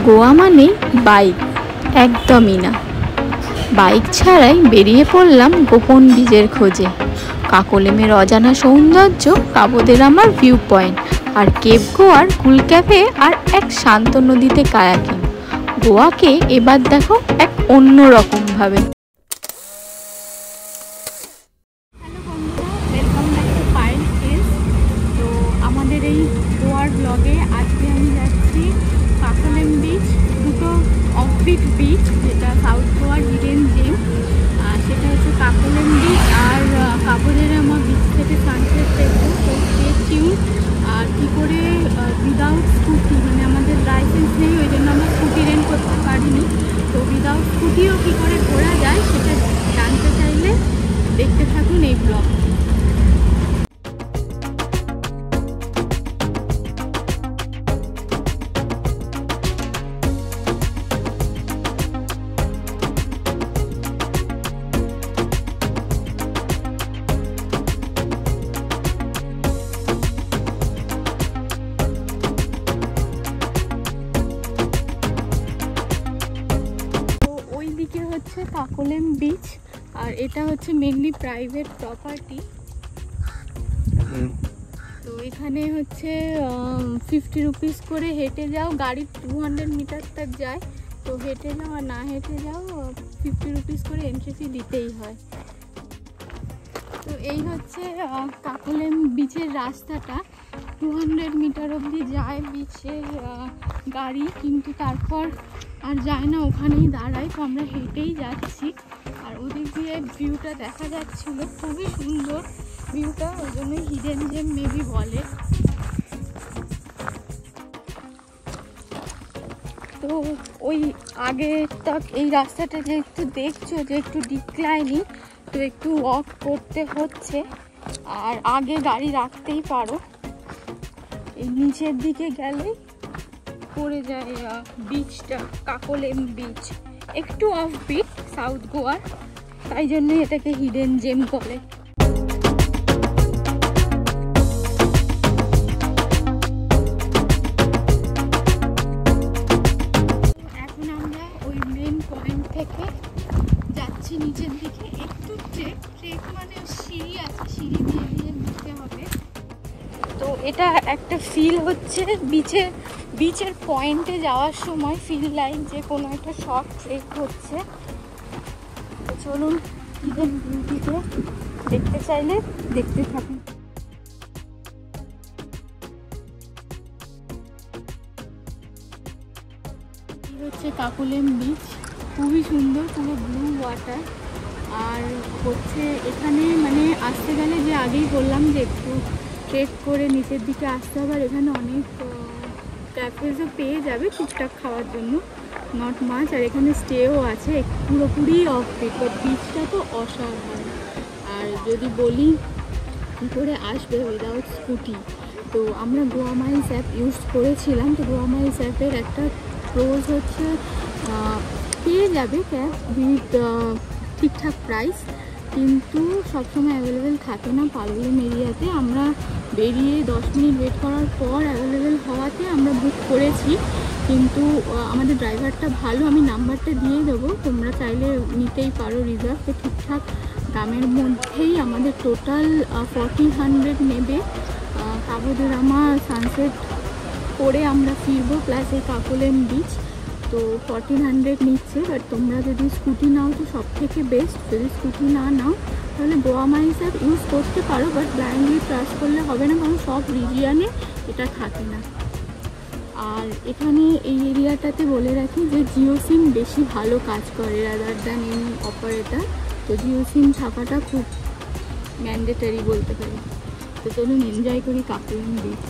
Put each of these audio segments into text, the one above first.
গোয়া মানে বাইক একদমই না। বাইক ছাড়াই বেরিয়ে পড়লাম গোপন বীজের খোঁজে। কাকোলেমের অজানা সৌন্দর্য, কাবো দে রামার ভিউ পয়েন্ট, আর কেপ গোয়ার কুল ক্যাফে, আর এক শান্ত নদীতে কায়াকিং। গোয়াকে এবার দেখো এক অন্য রকম ভাবে। হ্যালো বন্ধুরা, welcome back to pine hills. তো আমাদের এই গোয়ার ব্লগে আজকে আমি যাচ্ছি কাকোলেম বিচ, দুটো অফবিট বিচ, যেটা সাউথ গোয়ার হিডেন জেম। সেটা হচ্ছে কাকোলেম বিচ আর কাবো দে রামা বিচ থেকে সানসেট দেখবো। তো স্টে টিউন। আর কী করে উইদাউট স্কুটি, মানে আমাদের লাইসেন্স নেই, ওই জন্য আমরা স্কুটি রেন্ট করতে পারিনি। তো উইদাউট স্কুটিও কী করে ঘোরা যায় সেটা জানতে চাইলে দেখতে থাকুন এই ব্লগ। ওইদিকে হচ্ছে কাকোলেম বিচ, আর এটা হচ্ছে মেনলি প্রাইভেট প্রপার্টি। তো এখানে হচ্ছে 50 রুপিস করে হেঁটে যাও, গাড়ি 200 মিটার তক যায়। তো হেঁটে যাও আর না হেঁটে যাও 50 রুপিস করে এন্ট্রি ফি দিতেই হয়। তো এই হচ্ছে কাকোলেম বিচের রাস্তাটা, 200 মিটার অবধি যায় বিচের গাড়ি, কিন্তু তারপর আর যায় না, ওখানেই দাঁড়ায়। তো আমরা হেঁটেই যাচ্ছি, আর ওদিক দিয়ে ভিউটা দেখা যাচ্ছিল, খুবই সুন্দর ভিউটা, ওই জন্যই হিডেন জেম মেবি বলে। তো ওই আগেটা এই রাস্তাটা যে একটু দেখছো যে একটু ডিক্লাইনিং, তো একটু ওয়াক করতে হচ্ছে, আর আগে গাড়ি রাখতেই পারো। এই নিচের দিকে গেলেই পড়ে যায় বিচটা, কাকোলেম বিচ। একটু অফ বিট সাউথ গোয়ার, তাই জন্য এটাকে হিডেন জেম বলে। এখন আমরা ওই মেন পয়েন্ট থেকে যাচ্ছি নিচের দিকে। একটু ট্রেক মানে সিঁড়ি আছে, সিঁড়ি দিয়ে দিয়ে নিতে হবে। তো এটা একটা ফিল হচ্ছে বিচের পয়েন্টে যাওয়ার সময় ফিল লাইক যে কোনো একটা শর্ট ট্রেক হচ্ছে। তো চলুন হিডেন বিউটিতে দেখতে চাইলে দেখতে থাকুন। এই হচ্ছে কাকোলেম বিচ, খুবই সুন্দর, পুরো ব্লু ওয়াটার। আর হচ্ছে এখানে মানে আসতে গেলে যে আগেই বললাম যে একটু ট্রেক করে নিচের দিকে আসতে হবে, আর এখানে অনেক ক্যাফেজও পেয়ে যাবে টুকটাক খাওয়ার জন্য, নট মাছ। আর এখানে স্টেও আছে, পুরোপুরি অফ বিট। বাট বিচটা তো অসাধারণ। আর যদি বলি কী করে আসবে উইদাউট স্কুটি, তো আমরা গোয়া মাইলস অ্যাপ ইউজ করেছিলাম। তো গোয়া মাইলস অ্যাপের একটা প্রোজ হচ্ছে পেয়ে যাবে ক্যাব উইথ ঠিকঠাক প্রাইস, কিন্তু সবসময় অ্যাভেলেবেল থাকে না পালুলেম এরিয়াতে। আমরা বেরিয়ে 10 মিনিট ওয়েট করার পর অ্যাভেলেবেল হওয়াতে আমরা বুক করেছি, কিন্তু আমাদের ড্রাইভারটা ভালো, আমি নাম্বারটা দিয়ে দেবো, তোমরা চাইলে নিতেই পারো রিজার্ভ। তো ঠিকঠাক দামের মধ্যেই আমাদের টোটাল 1400 নেবে। কাবো দে রামা সানসেট করে আমরা ফিরবো, প্লাস এই কাকোলেম বিচ। তো 1400 নিচ্ছে। বাট তোমরা যদি স্কুটি নাও তো সব থেকে বেস্ট। যদি স্কুটি না নাও তাহলে গোয়া মাইলস অ্যাপ ইউজ করতে পারো, বাট ব্লাইন্ডলি ট্রাস্ট করলে হবে না, কারণ সব রিজিয়নে এটা থাকে না। আর এখানে এই এরিয়াটাতে বলে রাখি যে জিও সিম বেশি ভালো কাজ করে রাদার দ্যান এনি অপারেটার। তো জিও সিম থাকাটা খুব ম্যান্ডেটারি বলতে পারি। তো চলুন এনজয় করি কাকোলেম বিচ।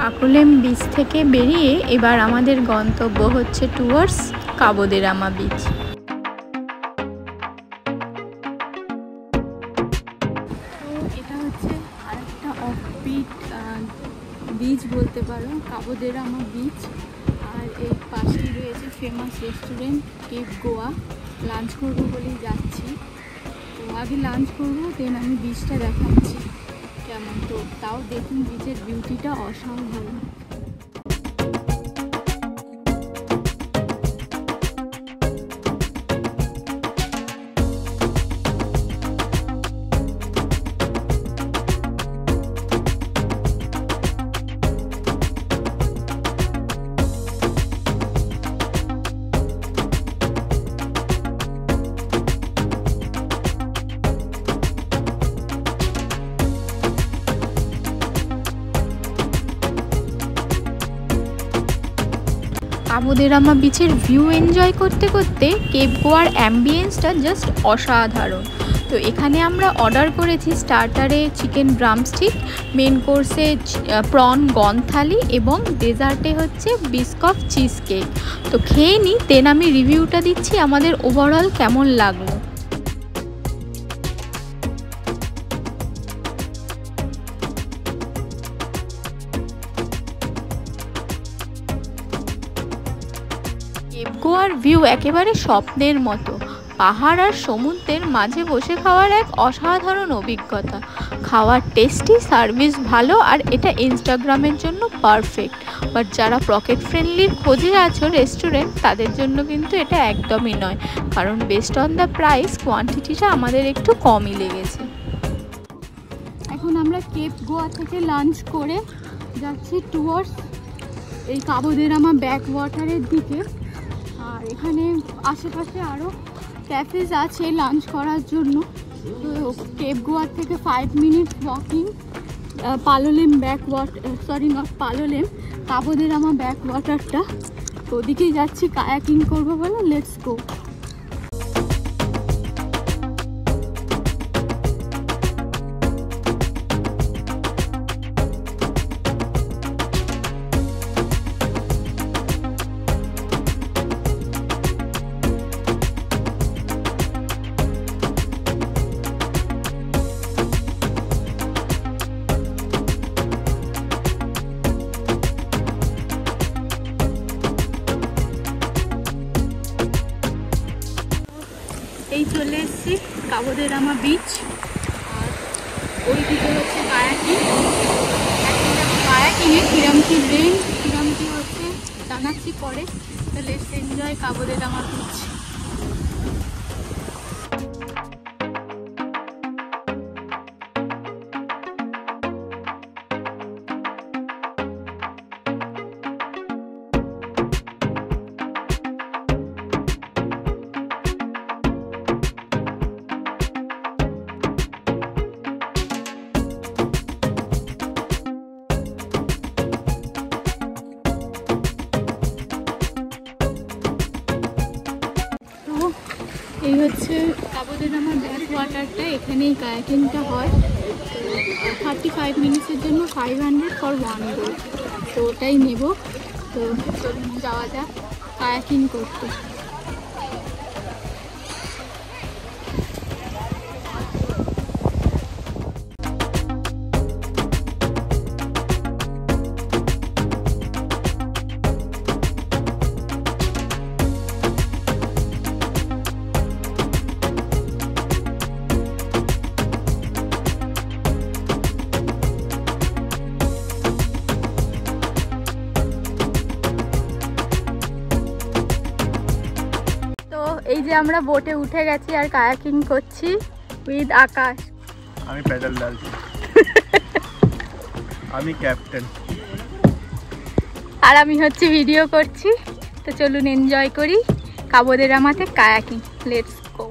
কাকোলেম বিচ থেকে বেরিয়ে এবার আমাদের গন্তব্য হচ্ছে টুয়ার্ডস কাবো দে রামা বিচ। তো এটা হচ্ছে আরেকটা অফবিট বিচ বলতে পারো, কাবো দে রামা বিচ। আর এই পাশেই রয়েছে famous restaurant Cape Goa. Lunch করবো বলেই যাচ্ছি। তো আগে লাঞ্চ করবো, দেন আমি বিচটা দেখাচ্ছি কেমন। তো তাও দেখুন বিচের বিউটিটা অসাধারণ। কাবো দে রামা বিচের ভিউ এনজয় করতে করতে কেপ গোয়ার অ্যাম্বিয়েন্সটা জাস্ট অসাধারণ। তো এখানে আমরা অর্ডার করেছি স্টার্টারে চিকেন ড্রামস্টিক, মেন কোর্সে প্রন গন থালি এবং ডেজার্টে হচ্ছে বিস্কফ চিজ কেক। তো খেয়ে নিই, দেন আমি রিভিউটা দিচ্ছি আমাদের ওভারঅল কেমন লাগলো। কেপ গোয়ার ভিউ একেবারে স্বপ্নের মতো। পাহাড় আর সমুদ্রের মাঝে বসে খাওয়ার এক অসাধারণ অভিজ্ঞতা। খাওয়ার টেস্টি, সার্ভিস ভালো, আর এটা ইনস্টাগ্রামের জন্য পারফেক্ট। বাট যারা পকেট ফ্রেন্ডলির খোঁজে আছো রেস্টুরেন্ট, তাদের জন্য কিন্তু এটা একদমই নয়, কারণ বেস্ট অন দ্য প্রাইস কোয়ান্টিটিটা আমাদের একটু কমই লেগেছে। এখন আমরা কেপ গোয়া থেকে লাঞ্চ করে যাচ্ছি টুয়ার্ডস এই কাবো দে রামা ব্যাক ওয়াটারের দিকে। আর এখানে আশেপাশে আরও ক্যাফেজ আছে লাঞ্চ করার জন্য। তো কেপ গোয়ার থেকে 5 minute walking Palolem back water, sorry not Palolem, Cabo de Rama back ওয়াটারটা। তো ওদিকেই যাচ্ছি, কায়াকিং করবো বলে। Let's go. এই চলে এসেছি কাবো দে রামা বিচ। আর ওই দিকে হচ্ছে কায়াকিং। কায়াকিংয়ে কিরম কি ব্রেন, কিরম কি হচ্ছে জানাচ্ছি পরে। তো let's enjoy Cabo de Rama beach. এই হচ্ছে কাবো দে রামা ব্যাক ওয়াটারটা। এখানেই কায়াকিংটা হয়। 35 মিনিটসের জন্য 500 ফর 1 ডে। তো ওটাই নেব। তো চলুন যাওয়া যাক কায়াকিং করতে। এই যে আমরা বোটে উঠে গেছি আর কায়াকিং করছি উইথ আকাশ। আমি প্যাডেল ডালছি। আমি ক্যাপ্টেন। আর আমি হচ্ছে ভিডিও করছি। তো চলুন এনজয় করি কাবো দে রামাতে কায়াকিং। Let's go.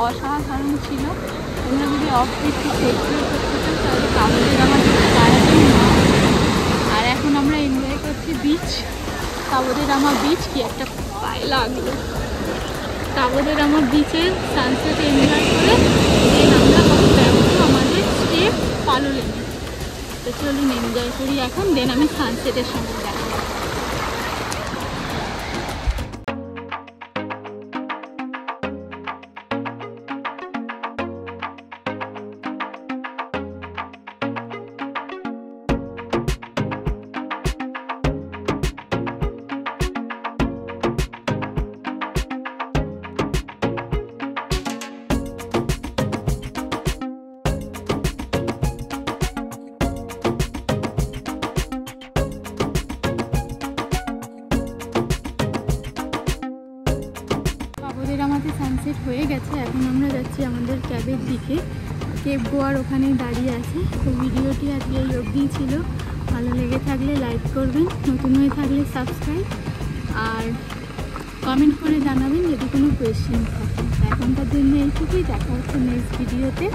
অসাধারণ ছিল। তোমরা যদি অফ পিকনিক এক্সপ্লোর করতে চাও তাহলে কাবুলিরামা যেতে তাড়াতাড়ি না। আর এখন আমরা এনজয় করছি বিচ, কাবুলিরামা বিচ। কি একটা পায়ে লাগলো। কাবুলিরামা বিচের সানসেট এনজয় করে দেন আমরা আমাদের স্টে পালোলেমে। তো চলুন এনজয় করি এখন, দেন আমি সানসেটের সময় দেখা। আমাদের সানসেট হয়ে গেছে, এখন আমরা যাচ্ছি আমাদের ক্যাবের দিকে। কেপ গোয়ার ওখানে দাঁড়িয়ে আছে। তো ভিডিওটি আজকে এই অবধিই ছিল। ভালো লেগে থাকলে লাইক করবেন, নতুন হয়ে থাকলে সাবস্ক্রাইব, আর কমেন্ট করে জানাবেন যদি কোনো কোয়েশ্চেন থাকে। এখনকার জন্য এইটুকুই, দেখা হচ্ছে নেক্সট ভিডিওতে।